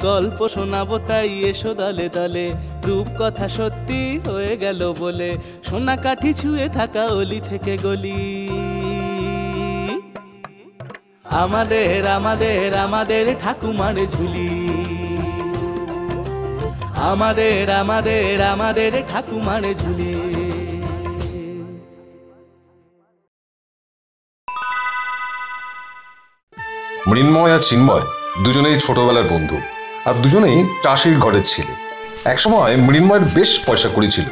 গল্প শোনাবো তাই এসো দলে দলে, রূপকথা সত্যি হয়ে গেল বলে, সোনা কাঠি ছুঁয়ে থাকা অলি থেকে গলি। আমাদের আমাদের আমাদের ঠাকুমার ঝুলি, আমাদের আমাদের আমাদের ঠাকুমার ঝুলি। মৃন্ময় আর চিন্ময় দুজনেই ছোটবেলার বন্ধু, আর দুজনেই চাষির ঘরের ছেলে। একসময় মৃন্ময়ের বেশ পয়সা কড়ি ছিল,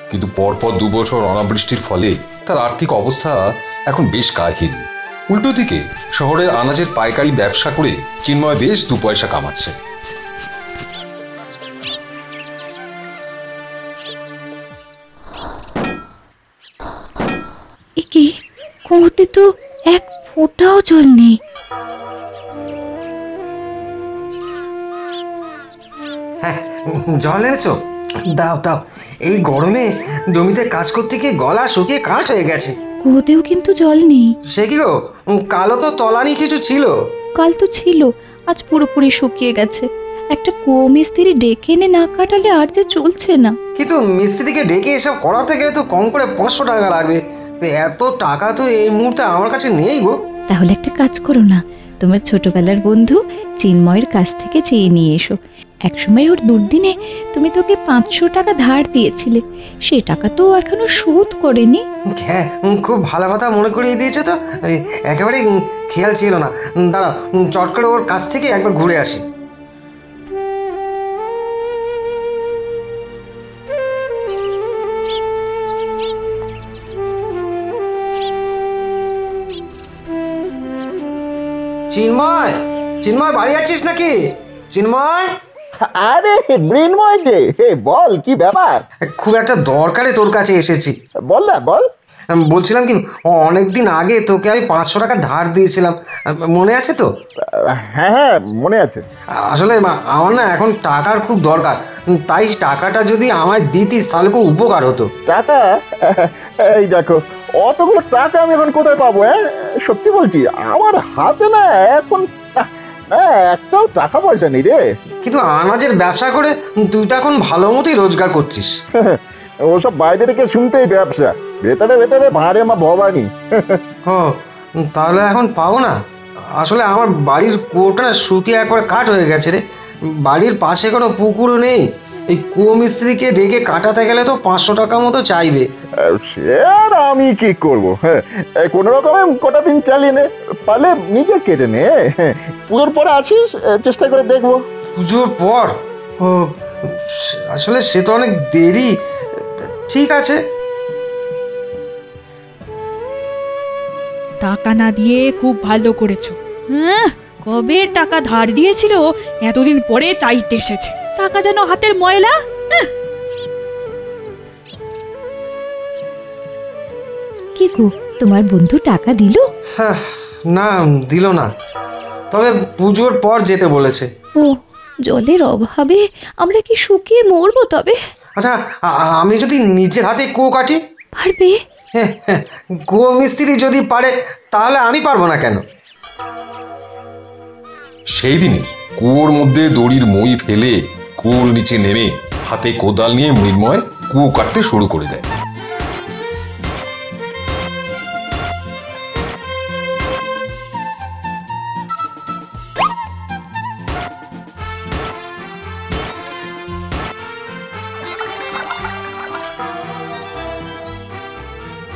কিন্তু পরপর 2 বছর অনাবৃষ্টির ফলে তার আর্থিক অবস্থা এখন বেশ কাহিল। উল্টো দিকে শহরের আনাজের পাইকারি ব্যবসা করে চিন্ময় বেশ 2 পয়সা কামাচ্ছে। কি কুয়োতে তো এক ফোঁটাও জল নেই। হ্যাঁ, জল এনেছো? দাও দাও, এই গরমে জমিতে কাজ করতে গিয়ে গলা শুকিয়ে কাঠ হয়ে গেছে। কুয়োতেও কিন্তু জল নেই। সে কি গো, কালো তো তলানি কিছু ছিল। কাল তো ছিল, আজ পুরোপুরি শুকিয়ে গেছে। একটা কুয়ো মিস্ত্রি ডেকে এনে না কাটালে আর যে চলছে না। কিন্তু মিস্ত্রিকে ডেকে এসব করাতে গেলে তো কম করে 500 টাকা লাগবে। এত টাকা তো এই মুহূর্তে আমার কাছে নেই গো। তাহলে একটা কাজ করো না, তোমার ছোটবেলার বন্ধু চিন্ময়ের কাছ থেকে চেয়ে নিয়ে এসো। একসময় ওর দুর্দিনে তুমি তোকে 500 টাকা ধার দিয়েছিলে, সে টাকা তো এখনো শোধ করেনি। হ্যাঁ, খুব ভালো কথা মনে করিয়ে দিয়েছে তো, একেবারে খেয়াল ছিল না। দাঁড়াও, চট করে ওর কাছ থেকে একবার ঘুরে আসি। চিন্ময়, চিন্ময় বাড়ি আছিস নাকি? চিন্ময়, আরে মৃন্ময় যে, বল কি ব্যাপার? খুব একটা দরকারে তোর কাছে এসেছি। বল না, বল। বলছিলাম কি, অনেকদিন আগে তোকে আমি 500 টাকা ধার দিয়েছিলাম, মনে আছে তো? হ্যাঁ হ্যাঁ, মনে আছে। আসলে আমার না এখন টাকার খুব দরকার, তাই টাকাটা যদি আমায় দিতিস তাহলে খুব উপকার হতো। টাকা? এই দেখো, অতগুলো টাকা আমি এখন কোথায় পাবো? সত্যি বলছি, আমার হাতে না এখন একটাও টাকা পয়সা নেই রে। কিন্তু আনাজের ব্যবসা করে তুই তো এখন ভালো মতোই রোজগার করছিস। ওসব বাইরে থেকে শুনতেই ব্যবসা, ভেতরে ভেতরে ভাঁড়ে মা ভবানী। ও, তাহলে এখন পাবো না? আসলে আমার বাড়ির কুয়োটা না শুকিয়ে একবার কাঠ হয়ে গেছে রে। বাড়ির পাশে কোনো পুকুরও নেই। এই কুয়ো মিস্ত্রিকে ডেকে কাটাতে গেলে তো 500 টাকা মতো চাইবে। সে আর আমি কি করবো? কোনো রকমে কটা দিন চালিয়ে নে, পারলে নিজে কেটে নে। পুজোর পরে আসিস, চেষ্টা করে দেখবো। পুজোর পর? ও, আসলে সে তো অনেক দেরি। ঠিক আছে। টাকা না দিয়ে খুব ভালো করেছো। কবে টাকা ধার দিয়েছিল, এতদিন পরে চাইতে এসেছে। টাকা যেন হাতের ময়লা। কি গো, তোমার বন্ধু টাকা দিল? হ্যাঁ, না দিল না, তবে পুজোর পর যেতে বলেছে। ও, জলের অভাবে আমরা কি শুকিয়ে মরবো তবে? আচ্ছা, আমি যদি নিজের হাতে কুয়ো কাটি? পারবে? হ্যাঁ, কুয়ো মিস্ত্রি যদি পারে তাহলে আমি পারবো না কেন? সেই দিনই কুয়োর মধ্যে দড়ির মই ফেলে কুয়োর নিচে নেমে হাতে কোদাল নিয়ে মৃন্ময় কুয়ো কাটতে শুরু করে দেয়।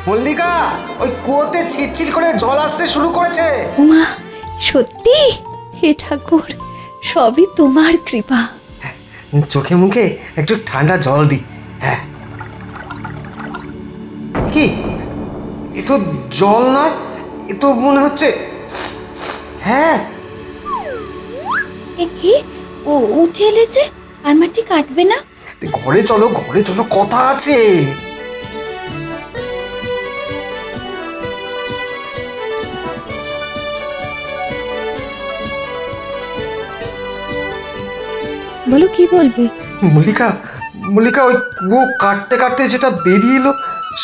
মল্লিকা, ওই কুয়োতে চিটচিট করে জল আসতে শুরু করেছে। উমা, সত্যি? হে ঠাকুর, সবই তোমার কৃপা। চোখে মুখে একটু ঠান্ডা জল দি। হ্যাঁ, কি এ তো জল নয়, এ তো মনে হচ্ছে। হ্যাঁ, কি ও উঠে এলেছে? আর মাটি কাটবে না? ঘরে চলো, ঘরে চলো, কথা আছে। বলো, কি বলবে? মল্লিকা, মল্লিকা, ওই কুয়ো কাটতে কাটতে যেটা বেরিয়ে এলো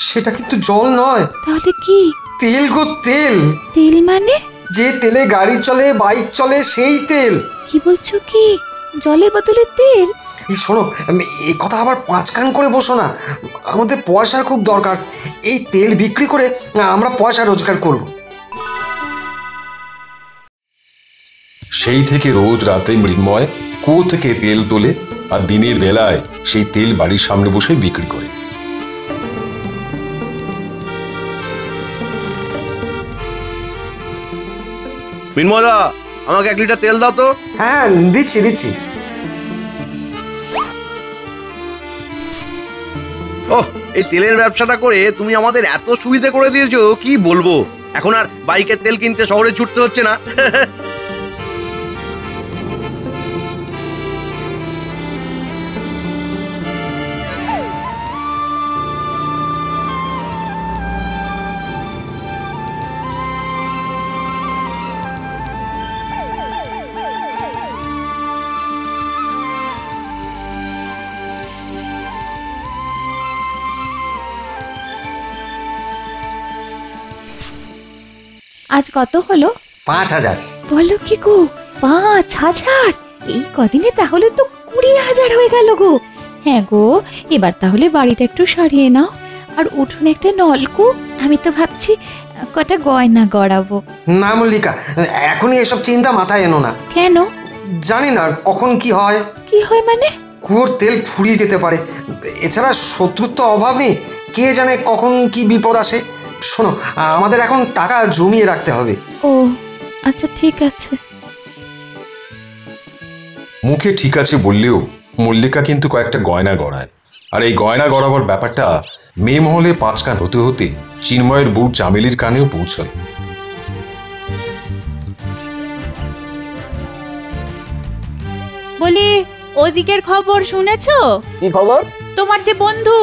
সেটা কিন্তু জল নয়। তাহলে কি? তেল গো, তেল। তেল মানে? যে তেলে গাড়ি চলে, বাইক চলে, সেই তেল। কি বলছো কি? জলের বোতলে তেল? এই শোনো, এই কথা আবার পাঁচ কান করে বসো না। আমাদের পয়সার খুব দরকার। এই তেল বিক্রি করে আমরা পয়সা রোজগার করব। সেই থেকে রোজ রাতে মৃন্ময় কুয়ো থেকে তেল তোলে আর দিনের বেলায় সেই তেল বাড়ির সামনে বসে বিক্রি করে। মৃন্ময়দা, আমাকে 1 লিটার তেল দাও তো। হ্যাঁ, দিচ্ছি দিচ্ছি। ওহ, এই তেলের ব্যবসাটা করে তুমি আমাদের এত সুবিধা করে দিয়েছো, কি বলবো। এখন আর বাইকের তেল কিনতে শহরে ছুটতে হচ্ছে না। আজ কত হলো? 5,000। বলো কি গো, 5,000? এই কদিনে তাহলে তো 20,000 হয়ে গেল গো। হ্যাঁ গো, এবার তাহলে বাড়িটা একটু সারিয়ে নাও, আর উঠোনে একটা নলকূপ। আমি তো ভাবছি কটা গয়না গড়াবো। না মল্লিকা, এখনই এসব চিন্তা মাথায় এনো না। কেন? জানি না কখন কি হয়। কি হয় মানে? কুয়োর তেল ফুরিয়ে যেতে পারে। এছাড়া শত্রুর তো অভাব নেই, কে জানে কখন কি বিপদ আসে। শোনো, আমাদের এখন টাকা জমিয়ে রাখতে হবে। ও আচ্ছা, ঠিক আছে। মুখে ঠিক আছে বললেও মল্লিকা কিন্তু কয়েকটা গয়না গড়ায়। আর এই গয়না গড়াবার ব্যাপারটা মেয়ে মহলে 5 কান হতে হতে চিন্ময়ের বউ চামেলির কানেও পৌঁছয়। বলি, ওদিকের খবর শুনেছো? কি খবর? তোমার যে বন্ধু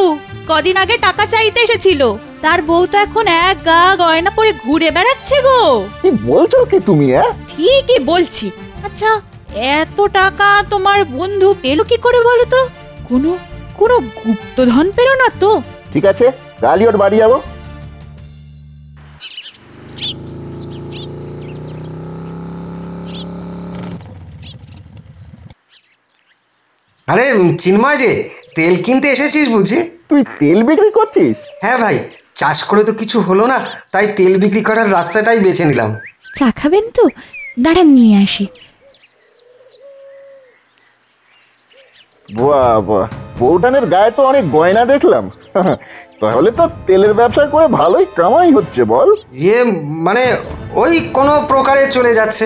কদিন আগে টাকা চাইতে এসেছিল, তার বউ তো এখন এক গা গয়না পরে ঘুরে বেড়াচ্ছে গো। কি বলছো কি তুমি? ঠিকই বলছি। আচ্ছা, এত টাকা তোমার বন্ধু পেলো কি করে বলো তো? কোনো কোনো গুপ্তধন পেলো না তো? ঠিক আছে, কালই ওর বাড়ি যাবো। আরে চিন্ময়, যে তেল কিনতে এসেছিস বুঝি? তুই তেল বিক্রি করছিস? হ্যাঁ ভাই, চাষ করে তো কিছু হলো না, তাই তেল বিক্রি করার রাস্তাটাই বেছে নিলাম। চা খাবেন তো? দাঁড়ান নিয়ে আসি। বাবা, বউটানের গায়ে তো অনেক গয়না দেখলাম। তাহলে তো তেলের ব্যবসা করে ভালোই কামাই হচ্ছে বল। মানে ওই কোনো প্রকারে চলে যাচ্ছে।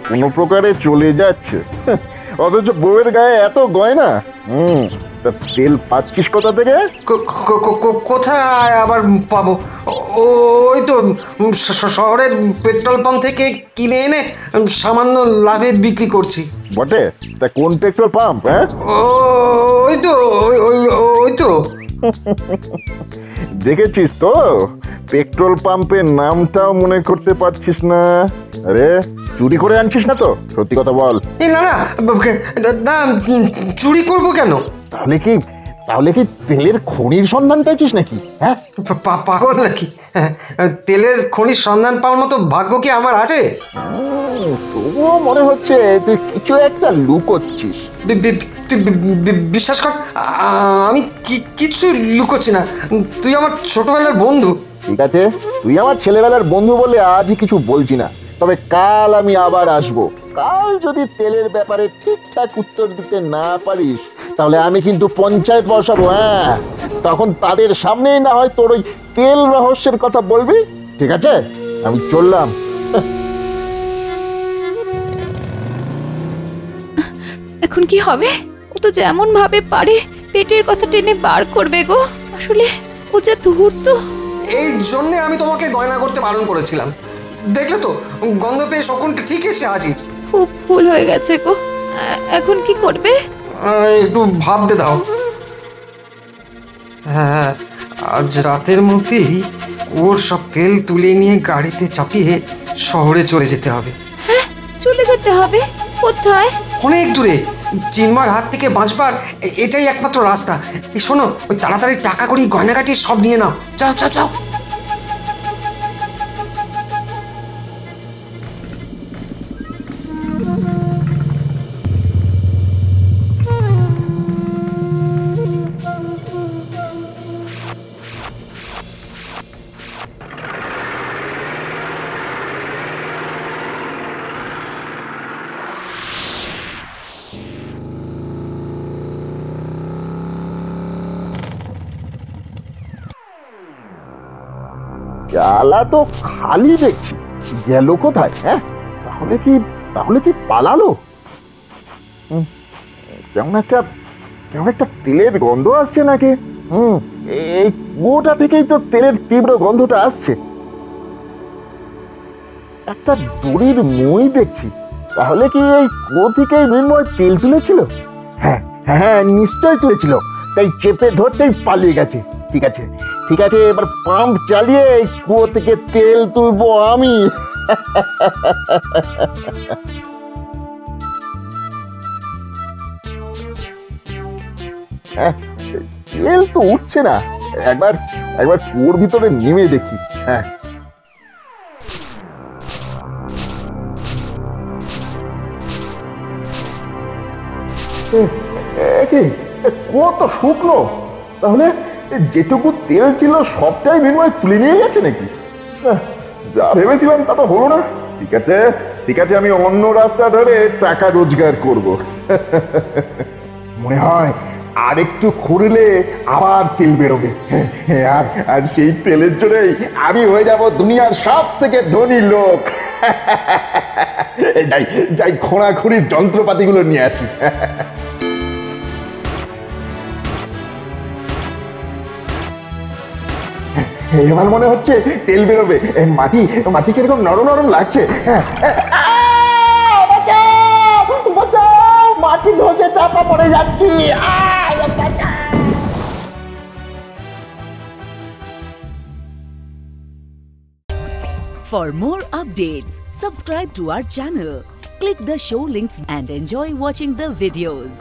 কোনো প্রকারে চলে যাচ্ছে, অথচ বউয়ের গায়ে এত গয়না। তা তেল পাচ্ছিস কোথা থেকে? কোথায় আবার পাবো? ওই তো শহরের পেট্রোল পাম্প থেকে কিনে এনে সামান্য লাভে বিক্রি করছি। বটে? তা কোন পেট্রোল পাম্প? হ্যাঁ, ওই তো ওই তো। দেখেছিস তো, পেট্রোল পাম্পের নামটাও মনে করতে পারছিস না। আরে চুরি করে আনছিস না তো? সত্যি কথা বল। না না না, চুরি করবো কেন? তাহলে কি তেলের খনির সন্ধান পেয়েছিস নাকি? হ্যাঁ, পাগল নাকি? তেলের খনির সন্ধান পাওয়ার মতো ভাগ্য কি আমার আছে? তবুও মনে হচ্ছে তুই কিছু একটা লুকোচ্ছিস। তুই বিশ্বাস কর, আমি কিছু লুকোচ্ছি না। তুই আমার ছোটবেলার বন্ধু। ঠিক আছে, তুই আমার ছেলেবেলার বন্ধু বলে আজই কিছু বলছি না, তবে কাল আমি আবার আসবো। কাল যদি তেলের ব্যাপারে ঠিকঠাক উত্তর দিতে না পারিস, তাহলে আমি কিন্তু পঞ্চায়েত বসাবো। হ্যাঁ, তখন তাদের সামনেই না হয় তোর ওই তেল রহস্যের কথা বলবি। ঠিক আছে, আমি চললাম। এখন কি হবে? ও তো যেমন ভাবে পারে পেটের কথা টেনে বার করবে গো। আসলে ও যা ধূর্ত। এই জন্যে আমি তোমাকে গয়না করতে বারণ করেছিলাম। দেখলে তো, গন্ধ পেয়ে শকুনটা ঠিক এসে হাজির। খুব ভুল হয়ে গেছে গো। এখন কি করবে? একটু ভাবতে দাও। হ্যাঁ, আজ রাতের মধ্যেই ওর সব তেল তুলে নিয়ে গাড়িতে চাপিয়ে শহরে চলে যেতে হবে। হ্যাঁ, চলে যেতে হবে? কোথায়? অনেক দূরে। চিন্ময়ের হাত থেকে বাঁচবার এটাই একমাত্র রাস্তা। এই শোনো, ওই তাড়াতাড়ি টাকা করি গয়নাগাটি সব নিয়ে নাও। যাও যাও যাও। ডালা তো খালি দেখছি, গেল কোথায়? হ্যাঁ, তাহলে কি পালালো? কেমন একটা তেলের গন্ধ আসছে নাকি? এই কুয়োটা থেকেই তো তেলের তীব্র গন্ধটা আসছে। একটা দড়ির মই দেখছি, তাহলে কি এই কুয়ো থেকে মৃন্ময় তেল তুলেছিল? হ্যাঁ হ্যাঁ, নিশ্চয়ই তুলেছিল, তাই চেপে ধরতেই পালিয়ে গেছে। ঠিক আছে, এবার পাম্প চালিয়ে এই কুয়ো থেকে তেল তুলবো আমি। তেল তো উঠছে না, একবার কুয়োর ভিতরে নেমে দেখি। হ্যাঁ, কুয়ো তো শুকনো, তাহলে যেটুকু তেল ছিল সবটাই মৃন্ময় তুলে নিয়ে গেছে নাকি? যা ভেবেছিলাম তা তো হলো না। ঠিক আছে, আমি অন্য রাস্তা ধরে টাকা রোজগার করব। মনে হয় আর একটু খুঁড়লে আবার তেল বেরোবে, আর সেই তেলের জন্যই আমি হয়ে যাব দুনিয়ার সব থেকে ধনী লোক। যাই খোঁড়াখুড়ির যন্ত্রপাতিগুলো নিয়ে আসি। এবার মনে হচ্ছে তেল বেরোবে। মাটি কিরকম নরম নরম লাগছে। মাটি ধসে চাপা পড়ে যাচ্ছি। For more updates, subscribe to our channel, click the show links and enjoy watching the videos.